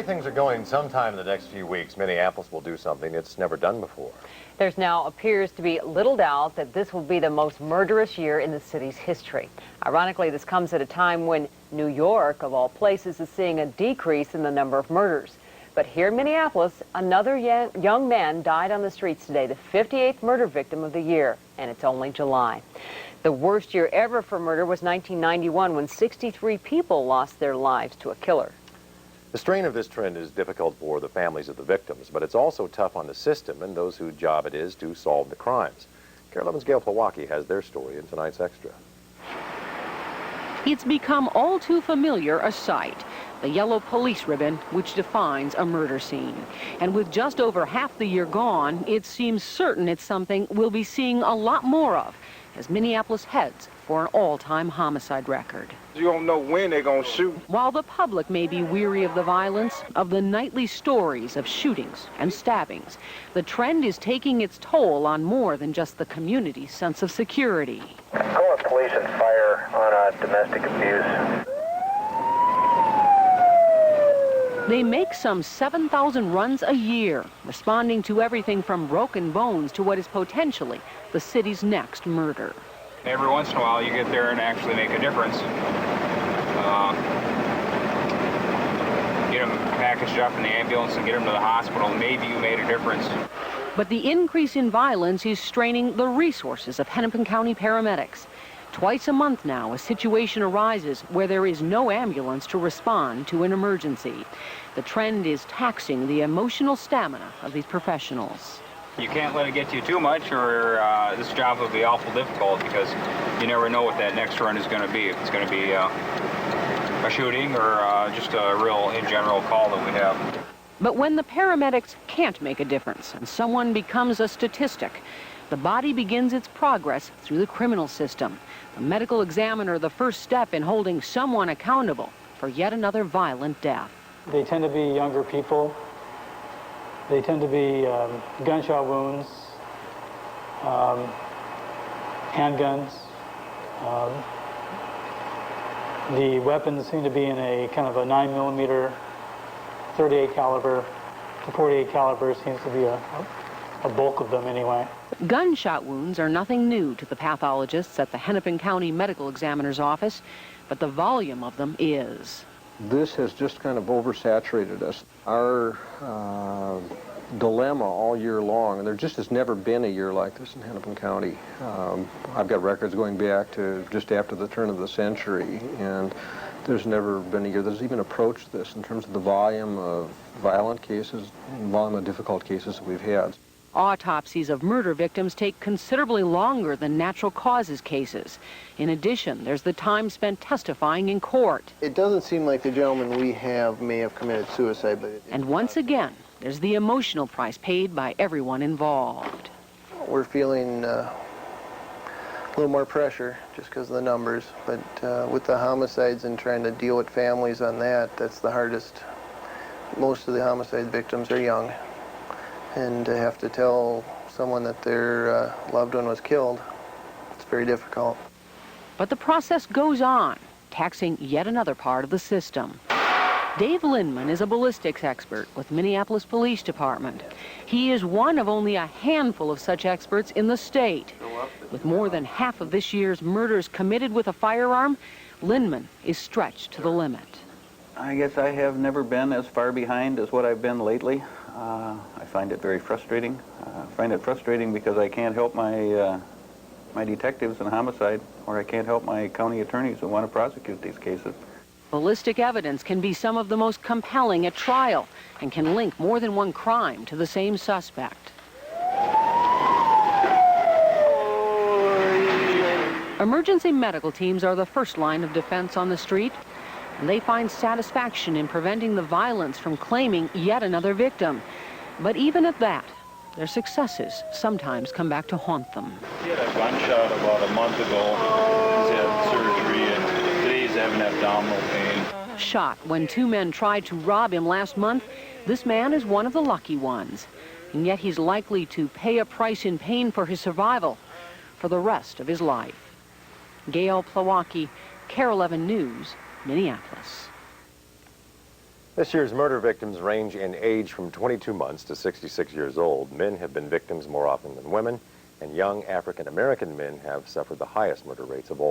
way things are going, sometime in the next few weeks, Minneapolis will do something it's never done before. There's now appears to be little doubt that this will be the most murderous year in the city's history. Ironically, this comes at a time when New York, of all places, is seeing a decrease in the number of murders. But here in Minneapolis, another young man died on the streets today, the 58th murder victim of the year, and it's only July. The worst year ever for murder was 1991, when 63 people lost their lives to a killer. The strain of this trend is difficult for the families of the victims, but it's also tough on the system and those whose job it is to solve the crimes. Kare 11's Gail Plawacki has their story in tonight's Extra. It's become all too familiar a sight, the yellow police ribbon which defines a murder scene. And with just over half the year gone, it seems certain it's something we'll be seeing a lot more of as Minneapolis heads for an all-time homicide record. You don't know when they're gonna shoot. While the public may be weary of the violence, of the nightly stories of shootings and stabbings, the trend is taking its toll on more than just the community's sense of security. Call the police and fire on domestic abuse. They make some 7,000 runs a year, responding to everything from broken bones to what is potentially the city's next murder. Every once in a while you get there and actually make a difference. Get them packaged up in the ambulance and get them to the hospital. Maybe you made a difference. But the increase in violence is straining the resources of Hennepin County paramedics. Twice a month now, a situation arises where there is no ambulance to respond to an emergency. The trend is taxing the emotional stamina of these professionals. You can't let it get to you too much, or this job will be awful difficult, because you never know what that next run is going to be. If it's going to be a shooting or just a real, in general, call that we have. But when the paramedics can't make a difference and someone becomes a statistic, the body begins its progress through the criminal system. The medical examiner, the first step in holding someone accountable for yet another violent death. They tend to be younger people. They tend to be gunshot wounds, handguns. The weapons seem to be in a kind of a 9mm, 38 caliber. The 48 caliber seems to be a bulk of them anyway. Gunshot wounds are nothing new to the pathologists at the Hennepin County Medical Examiner's Office, but the volume of them is. This has just kind of oversaturated us. Our dilemma all year long, and there just has never been a year like this in Hennepin County. I've got records going back to just after the turn of the century, and there's never been a year that's even approached this in terms of the volume of violent cases, volume of difficult cases that we've had. Autopsies of murder victims take considerably longer than natural causes cases. In addition, there's the time spent testifying in court. It doesn't seem like the gentleman we have may have committed suicide, but... And once again, there's the emotional price paid by everyone involved. We're feeling a little more pressure just because of the numbers, but with the homicides and trying to deal with families on that, that's the hardest. Most of the homicide victims are young. And to have to tell someone that their loved one was killed, it's very difficult. But the process goes on, taxing yet another part of the system. Dave Lindman is a ballistics expert with Minneapolis Police Department. He is one of only a handful of such experts in the state. With more than half of this year's murders committed with a firearm, Lindman is stretched to the limit. I guess I have never been as far behind as what I've been lately. I find it very frustrating. I find it frustrating because I can't help my detectives in homicide, or I can't help my county attorneys who want to prosecute these cases. Ballistic evidence can be some of the most compelling at trial and can link more than one crime to the same suspect. Emergency medical teams are the first line of defense on the street, and they find satisfaction in preventing the violence from claiming yet another victim. But even at that, their successes sometimes come back to haunt them. He had a gunshot about a month ago. He's had surgery, and today he's having abdominal pain. Shot when two men tried to rob him last month, this man is one of the lucky ones. And yet he's likely to pay a price in pain for his survival for the rest of his life. Gail Plawacki, Kare 11 News, Minneapolis. This year's murder victims range in age from 22 months to 66 years old. Men have been victims more often than women, and young African-American men have suffered the highest murder rates of all.